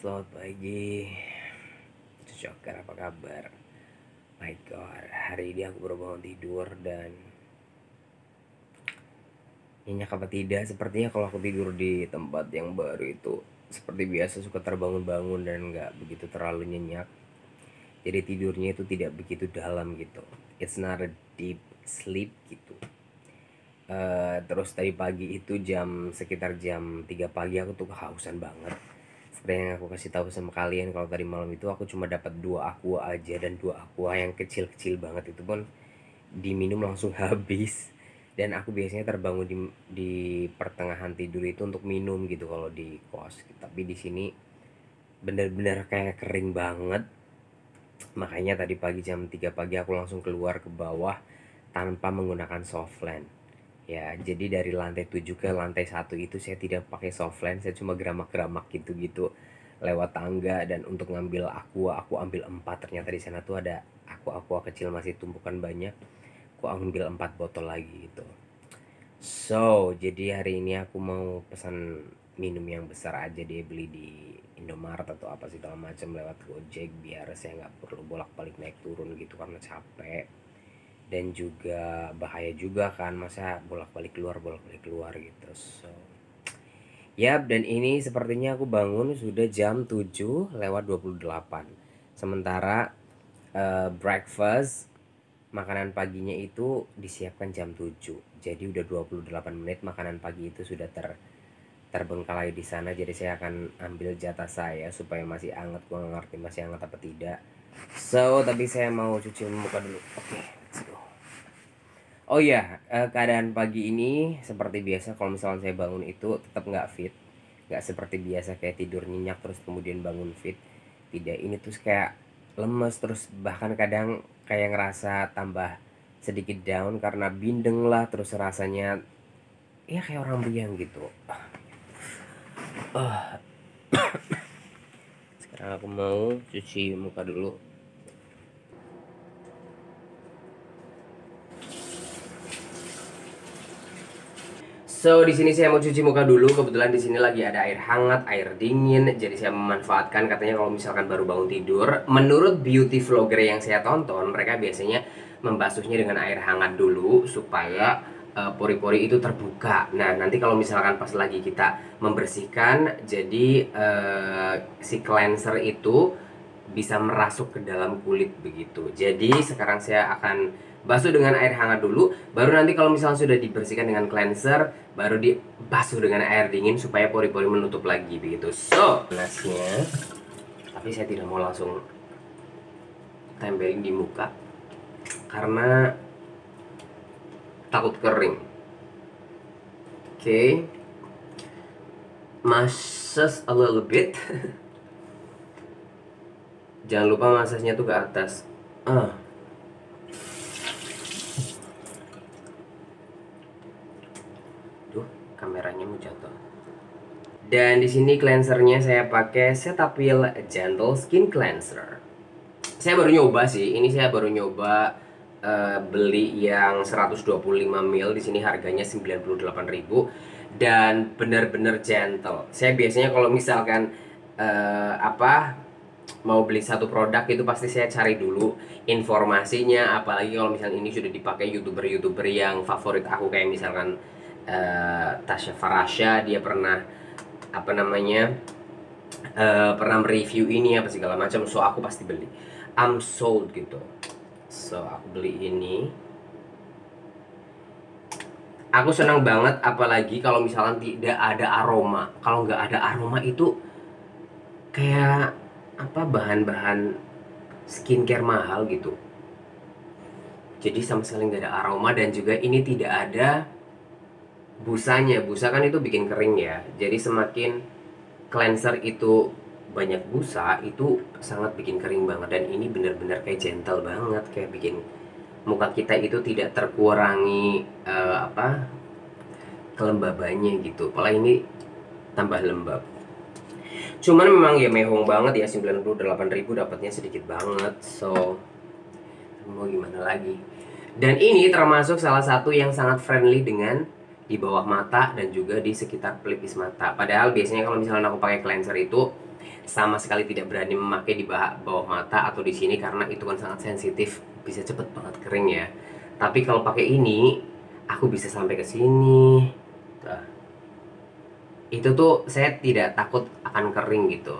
Selamat pagi, Joker, apa kabar? My God, hari ini aku baru bangun tidur dan nyenyak apa tidak, sepertinya kalau aku tidur di tempat yang baru itu seperti biasa suka terbangun-bangun dan nggak begitu terlalu nyenyak. Jadi tidurnya itu tidak begitu dalam gitu. It's not a deep sleep gitu. Terus tadi pagi itu sekitar jam 3 pagi aku tuh kehausan banget. Seperti yang aku kasih tahu sama kalian, kalau tadi malam itu aku cuma dapat 2 aqua aja, dan 2 aqua yang kecil-kecil banget itu pun diminum langsung habis. Dan aku biasanya terbangun di pertengahan tidur itu untuk minum gitu kalau di kos. Tapi di sini benar-benar kayak kering banget. Makanya tadi pagi jam 3 pagi aku langsung keluar ke bawah tanpa menggunakan softland. Ya, jadi dari lantai 7 ke lantai 1 itu saya tidak pakai softland, saya cuma geramak-geramak gitu-gitu lewat tangga. Dan untuk ngambil aqua, aku ambil 4. Ternyata di sana tuh ada aqua kecil masih tumpukan banyak. Aku ambil 4 botol lagi gitu. So, jadi hari ini aku mau pesan minum yang besar aja, dia beli di Indomaret atau apa segala macam lewat Gojek, biar saya nggak perlu bolak-balik naik turun gitu karena capek. Dan juga bahaya juga kan, masa bolak-balik keluar gitu. So, yap, dan ini sepertinya aku bangun sudah jam 7 lewat 28. Sementara breakfast, makanan paginya itu disiapkan jam 7. Jadi udah 28 menit makanan pagi itu sudah terbengkalai di sana. Jadi saya akan ambil jatah saya supaya masih hangat. Gua nggak ngerti masih hangat apa tidak. So, tapi saya mau cuci muka dulu. Oke, let's go. Oh iya, keadaan pagi ini seperti biasa. Kalau misalnya saya bangun itu tetap nggak fit, nggak seperti biasa kayak tidur nyenyak terus kemudian bangun fit. Tidak, ini tuh kayak lemes, terus bahkan kadang kayak ngerasa tambah sedikit down karena bindeng lah, terus rasanya ya kayak orang biang gitu. Sekarang aku mau cuci muka dulu. So, di sini saya mau cuci muka dulu. Kebetulan di sini lagi ada air hangat, air dingin. Jadi saya memanfaatkan, katanya kalau misalkan baru bangun tidur, menurut beauty vlogger yang saya tonton, mereka biasanya membasuhnya dengan air hangat dulu supaya pori-pori itu terbuka. Nah, nanti kalau misalkan pas lagi kita membersihkan, jadi si cleanser itu bisa merasuk ke dalam kulit begitu. Jadi sekarang saya akan basuh dengan air hangat dulu, baru nanti kalau misalnya sudah dibersihkan dengan cleanser, baru dibasuh dengan air dingin supaya pori-pori menutup lagi begitu. So, panasnya, tapi saya tidak mau langsung tempelin di muka karena takut kering. Oke, massage a little bit. Jangan lupa massage-nya tuh ke atas. Duh, kameranya mau jatuh. Dan di sini cleansernya saya pakai Cetaphil Gentle Skin Cleanser. Saya baru nyoba sih, ini saya baru nyoba beli yang 125 ml. Di sini harganya 98.000 dan benar-benar gentle. Saya biasanya kalau misalkan mau beli satu produk itu pasti saya cari dulu informasinya, apalagi kalau misalnya ini sudah dipakai youtuber yang favorit aku, kayak misalkan Tasya Farasha. Dia pernah pernah mereview ini apa segala macam. So aku pasti beli, I'm sold gitu. So aku beli ini, aku senang banget, apalagi kalau misalkan tidak ada aroma. Kalau nggak ada aroma itu kayak bahan-bahan skincare mahal gitu. Jadi sama sekali nggak ada aroma, dan juga ini tidak ada busanya. Busa kan itu bikin kering ya. Jadi semakin cleanser itu banyak busa, itu sangat bikin kering banget. Dan ini benar-benar kayak gentle banget, kayak bikin muka kita itu tidak terkurangi kelembabannya gitu. Apalagi ini tambah lembab. Cuman memang ya mehong banget ya, 98.000 dapatnya sedikit banget. So mau gimana lagi. Dan ini termasuk salah satu yang sangat friendly dengan di bawah mata dan juga di sekitar pelipis mata. Padahal biasanya kalau misalnya aku pakai cleanser itu sama sekali tidak berani memakai di bawah mata atau di sini karena itu kan sangat sensitif, bisa cepet banget kering ya. Tapi kalau pakai ini aku bisa sampai ke sini. Nah, itu tuh saya tidak takut akan kering gitu,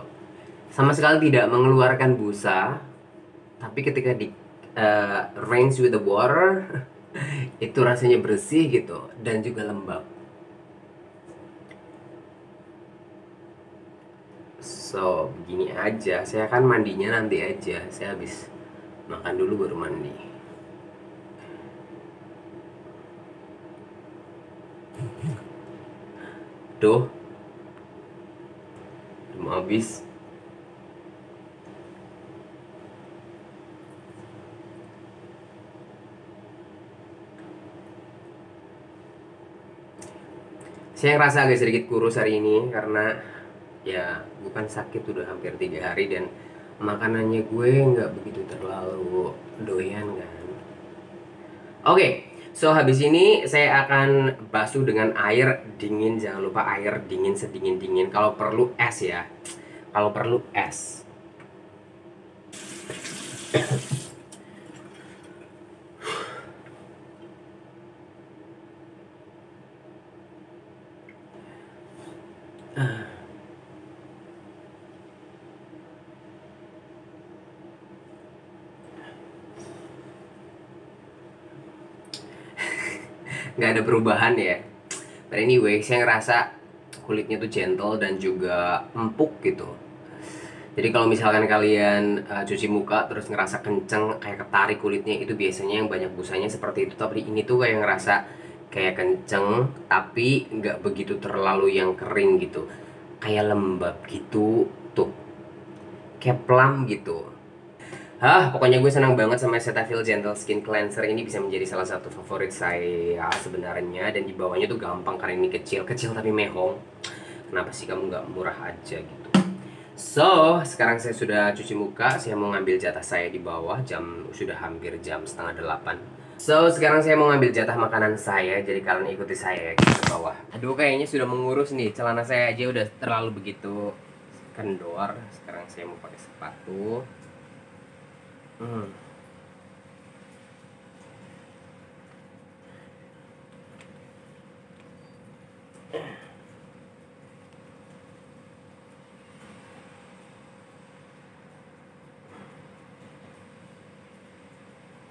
sama sekali tidak mengeluarkan busa. Tapi ketika di rinse with the water itu rasanya bersih gitu dan juga lembab. So begini aja, saya akan mandinya nanti aja, saya habis makan dulu baru mandi. Tuh udah mau habis. Saya ngerasa agak sedikit kurus hari ini karena ya bukan sakit udah hampir 3 hari dan makanannya gue nggak begitu terlalu doyan kan. Oke, so habis ini saya akan basuh dengan air dingin. Jangan lupa air dingin sedingin-dingin. Kalau perlu es ya. Kalau perlu es. Nggak ada perubahan ya. But anyway, saya ngerasa kulitnya tuh gentle dan juga empuk gitu. Jadi kalau misalkan kalian cuci muka terus ngerasa kenceng kayak ketarik kulitnya, itu biasanya yang banyak busanya seperti itu. Tapi ini tuh kayak ngerasa kayak kenceng tapi nggak begitu terlalu yang kering gitu, kayak lembab gitu tuh, kayak plum gitu. Pokoknya gue senang banget sama Cetaphil Gentle Skin Cleanser ini, bisa menjadi salah satu favorit saya sebenarnya. Dan di bawahnya tuh gampang karena ini kecil tapi mehong. Kenapa sih kamu nggak murah aja gitu? So, sekarang saya sudah cuci muka, saya mau ngambil jatah saya di bawah, sudah hampir jam 7:30. So, sekarang saya mau ngambil jatah makanan saya, jadi kalian ikuti saya ke bawah. Aduh, kayaknya sudah mengurus nih, celana saya aja udah terlalu begitu kendor. Sekarang saya mau pakai sepatu.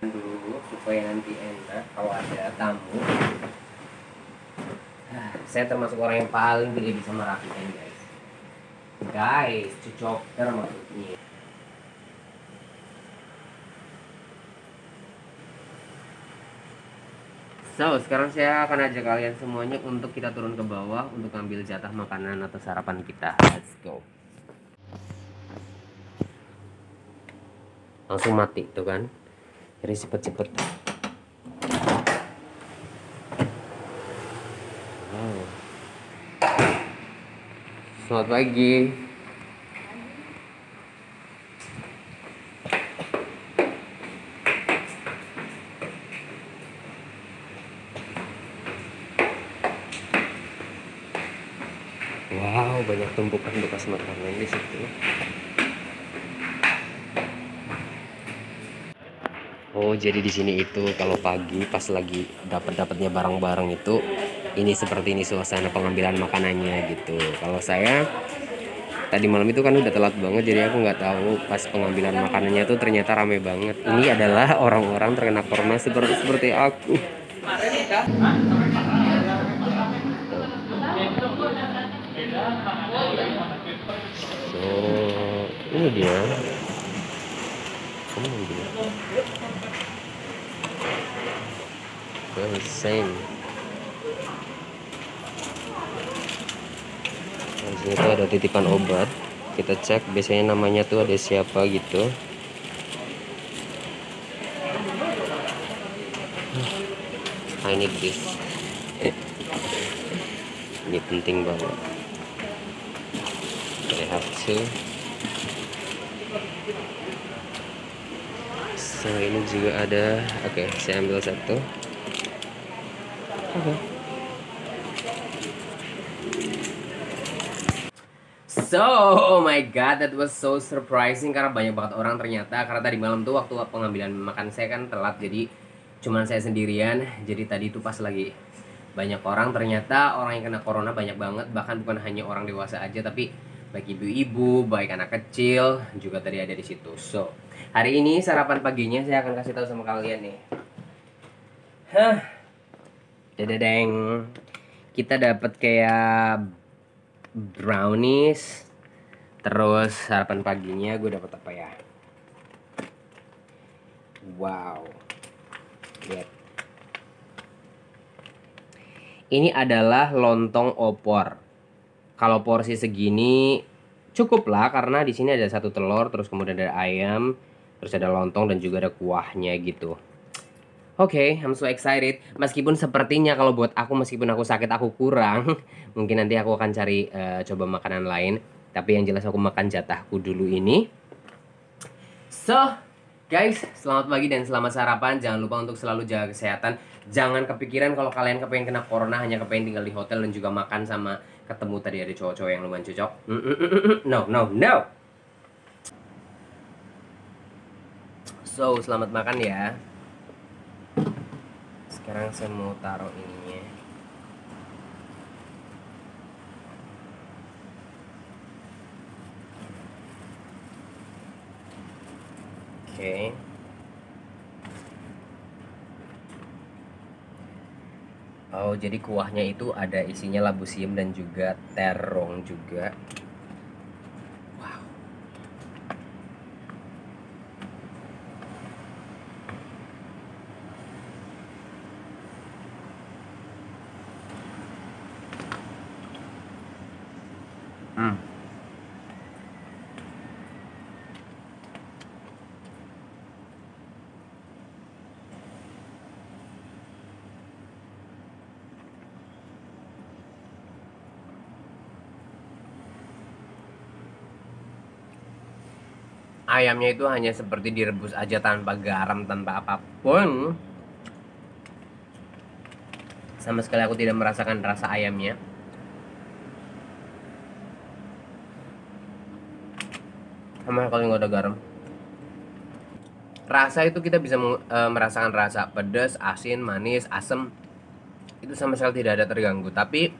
Dulu supaya nanti enak kalau ada tamu. Saya termasuk orang yang paling tidak bisa merapikan guys, cucoker maksudnya. So, sekarang saya akan ajak kalian semuanya untuk kita turun ke bawah untuk ambil jatah makanan atau sarapan kita. Let's go. Langsung mati tuh kan. Jadi cepet-cepet. Wow. Selamat pagi. Wow, banyak tumpukan bekas makanan di situ. Oh, jadi di sini itu kalau pagi pas lagi dapatnya barang-barang itu, ini seperti ini suasana pengambilan makanannya gitu. Kalau saya tadi malam itu kan udah telat banget, jadi aku nggak tahu pas pengambilan makanannya tuh ternyata rame banget. Ini adalah orang-orang terkena corona seperti aku. So, ini dia. Well, same. Di sini tuh ada titipan obat. Kita cek biasanya namanya tuh ada siapa gitu. I need this. Ini penting banget. I have to. So ini juga ada. Oke, saya ambil satu. Oke. So, oh my god, that was so surprising karena banyak banget orang ternyata. Karena tadi malam tuh waktu pengambilan makan saya kan telat, jadi cuman saya sendirian. Jadi tadi itu pas lagi banyak orang, ternyata orang yang kena corona banyak banget. Bahkan bukan hanya orang dewasa aja, tapi baik ibu-ibu, baik anak kecil juga tadi ada di situ. So, hari ini sarapan paginya saya akan kasih tahu sama kalian nih. Dedeng. Kita dapat kayak brownies. Terus sarapan paginya gue dapat apa ya? Wow. Lihat. Ini adalah lontong opor. Kalau porsi segini cukup lah karena di sini ada 1 telur, terus kemudian ada ayam, terus ada lontong dan juga ada kuahnya gitu. Oke, I'm so excited. Meskipun sepertinya kalau buat aku, meskipun aku sakit aku kurang, mungkin nanti aku akan cari coba makanan lain. Tapi yang jelas aku makan jatahku dulu ini. So, guys, selamat pagi dan selamat sarapan. Jangan lupa untuk selalu jaga kesehatan. Jangan kepikiran kalau kalian kepengen kena corona hanya kepengen tinggal di hotel dan juga makan sama ketemu tadi ada cowok-cowok yang lumayan cocok. No, no, no. So, selamat makan ya. Sekarang saya mau taruh ininya. Oke. Oh, jadi kuahnya itu ada isinya labu siam dan juga terong juga. Wow. Ayamnya itu hanya seperti direbus aja tanpa garam, tanpa apapun. Sama sekali aku tidak merasakan rasa ayamnya. Sama sekali nggak ada garam. Rasa itu kita bisa merasakan rasa pedas, asin, manis, asam. Itu sama sekali tidak ada terganggu. Tapi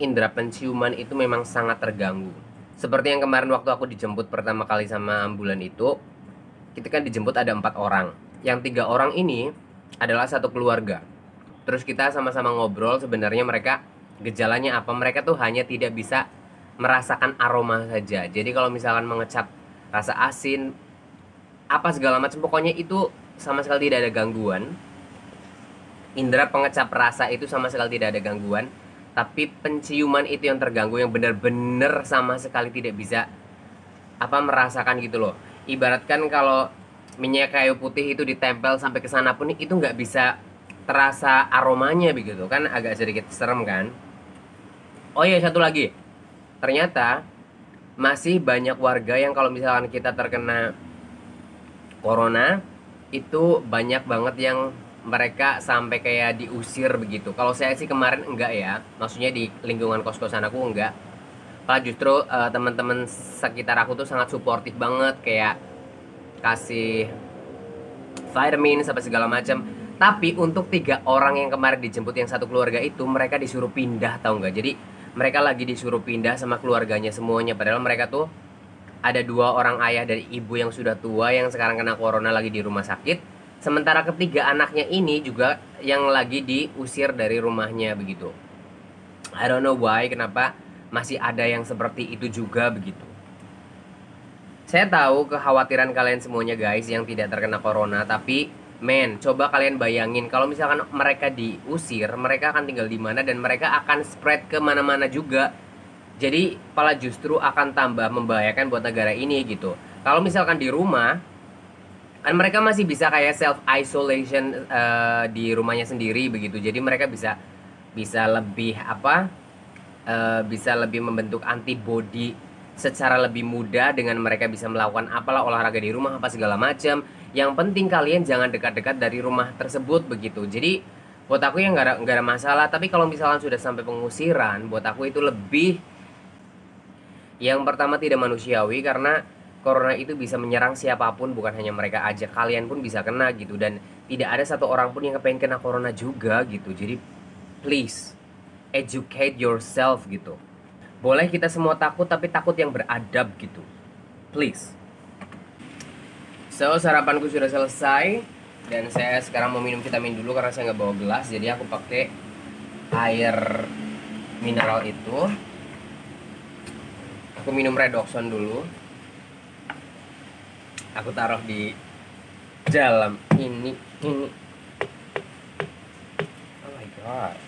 indera penciuman itu memang sangat terganggu. Seperti yang kemarin waktu aku dijemput pertama kali sama ambulan itu, kita kan dijemput ada 4 orang. Yang 3 orang ini adalah satu keluarga. Terus kita sama-sama ngobrol sebenarnya mereka gejalanya apa. Mereka tuh hanya tidak bisa merasakan aroma saja. Jadi kalau misalkan mengecap rasa asin, apa segala macam, pokoknya itu sama sekali tidak ada gangguan. Indera pengecap rasa itu sama sekali tidak ada gangguan. Tapi penciuman itu yang terganggu, yang benar-benar sama sekali tidak bisa merasakan gitu loh. Ibaratkan kalau minyak kayu putih itu ditempel sampai ke sana pun itu nggak bisa terasa aromanya begitu kan, agak sedikit serem kan. Oh iya, satu lagi, ternyata masih banyak warga yang kalau misalkan kita terkena corona itu banyak banget yang mereka sampai kayak diusir begitu. Kalau saya sih kemarin enggak ya, maksudnya di lingkungan kos-kosan aku enggak. Malah justru teman-teman sekitar aku tuh sangat suportif banget, kayak kasih vitamin sampai segala macam. Tapi untuk 3 orang yang kemarin dijemput yang satu keluarga itu, mereka disuruh pindah, tahu nggak? Jadi mereka lagi disuruh pindah sama keluarganya semuanya. Padahal mereka tuh ada 2 orang ayah dari ibu yang sudah tua yang sekarang kena corona lagi di rumah sakit. Sementara ketiga anaknya ini juga yang lagi diusir dari rumahnya begitu. I don't know why, kenapa masih ada yang seperti itu juga begitu. Saya tahu kekhawatiran kalian semuanya guys yang tidak terkena corona, tapi men, coba kalian bayangin kalau misalkan mereka diusir, mereka akan tinggal di mana dan mereka akan spread ke mana-mana juga. Jadi malah justru akan tambah membahayakan buat negara ini gitu. Kalau misalkan di rumah, kan mereka masih bisa kayak self isolation di rumahnya sendiri begitu. Jadi mereka bisa lebih bisa lebih membentuk antibody secara lebih mudah dengan mereka bisa melakukan apalah olahraga di rumah apa segala macam. Yang penting kalian jangan dekat-dekat dari rumah tersebut begitu. Jadi buat aku ya nggak ada masalah. Tapi kalau misalkan sudah sampai pengusiran, buat aku itu lebih Yang pertama tidak manusiawi karena corona itu bisa menyerang siapapun, bukan hanya mereka aja, kalian pun bisa kena gitu, dan tidak ada satu orang pun yang kepengen kena corona juga gitu. Jadi please educate yourself gitu. Boleh kita semua takut, tapi takut yang beradab gitu. Please. So, sarapanku sudah selesai dan saya sekarang mau minum vitamin dulu karena saya nggak bawa gelas, jadi aku pakai air mineral itu. Aku minum redoxon dulu. Aku taruh di dalam ini. Oh my god.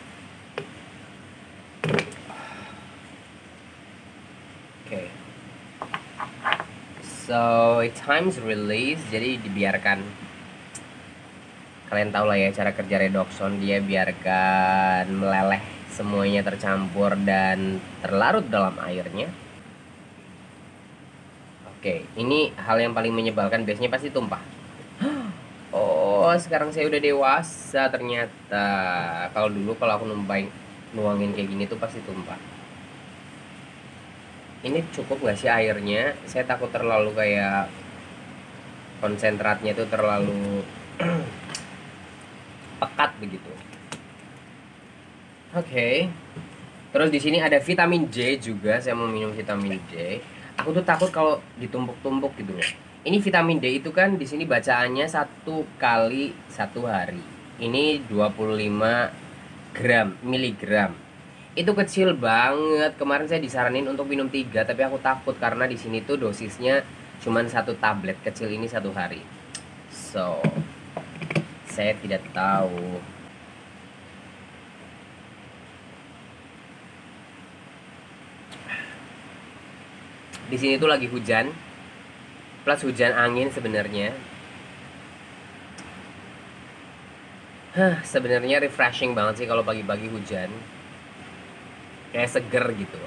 Okay. So it times release, jadi dibiarkan. Kalian tahu lah ya cara kerja redoxon, dia biarkan meleleh, semuanya tercampur dan terlarut dalam airnya. Oke, ini hal yang paling menyebalkan, biasanya pasti tumpah. Oh, sekarang saya udah dewasa ternyata. Kalau dulu kalau aku nuangin kayak gini tuh pasti tumpah. Ini cukup gak sih airnya? Saya takut terlalu kayak konsentratnya tuh terlalu pekat begitu. Oke. Terus di sini ada vitamin J juga. Saya mau minum vitamin J. Aku tuh takut kalau ditumpuk-tumpuk gitu. Ini vitamin D itu kan di sini bacaannya 1 kali 1 hari. Ini 25 gram miligram. Itu kecil banget. Kemarin saya disaranin untuk minum 3, tapi aku takut karena di sini tuh dosisnya cuman 1 tablet kecil ini 1 hari. So, saya tidak tahu. Di sini tuh lagi hujan, plus hujan angin sebenarnya. Sebenarnya refreshing banget sih kalau pagi-pagi hujan. Kayak seger gitu.